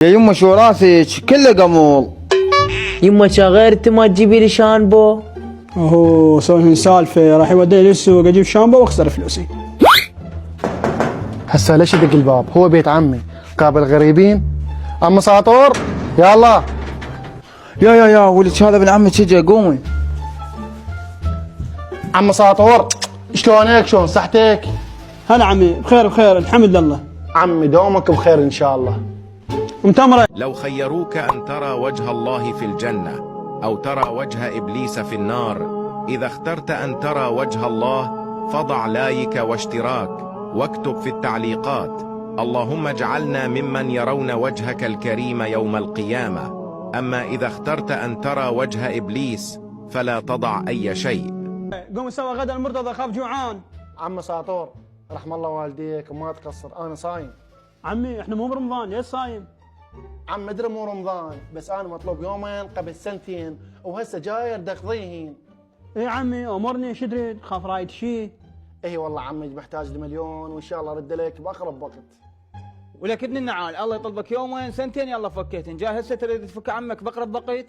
يا يمه شو راسك كله قمول. يما شغيرتي ما تجيبي لي شامبو؟ اوه سوي سالفه راح يوديني للسوق اجيب شامبو واخسر فلوسي. هسه ليش يدق الباب؟ هو بيت عمي قابل غريبين. عم ساطور يلا. يا ولد هذا ابن عمك اجى قومي. عم ساطور شلونك؟ شلون صحتك؟ هلا عمي بخير الحمد لله. عمي دومك بخير ان شاء الله. متمرة. لو خيروك أن ترى وجه الله في الجنة أو ترى وجه إبليس في النار، إذا اخترت أن ترى وجه الله فضع لايك واشتراك واكتب في التعليقات: اللهم اجعلنا ممن يرون وجهك الكريم يوم القيامة. أما إذا اخترت أن ترى وجه إبليس فلا تضع أي شيء. قوم سوى غدا المرتضى خاف جوعان. عم ساطور رحم الله والديك وما تقصر، انا صايم. عمي احنا مو برمضان ليش صايم؟ عم ادري مو رمضان بس انا مطلوب يومين قبل سنتين وهسه جاي بدي اقضيهن. ايه عمي امرني شو تريد؟ خاف رايد شي؟ اي والله عمي محتاج لمليون وان شاء الله ارد لك باقرب وقت. ولكن النعال الله يطلبك يومين سنتين يلا فكيتن، جاي هسه تريد تفك عمك بقرب وقت؟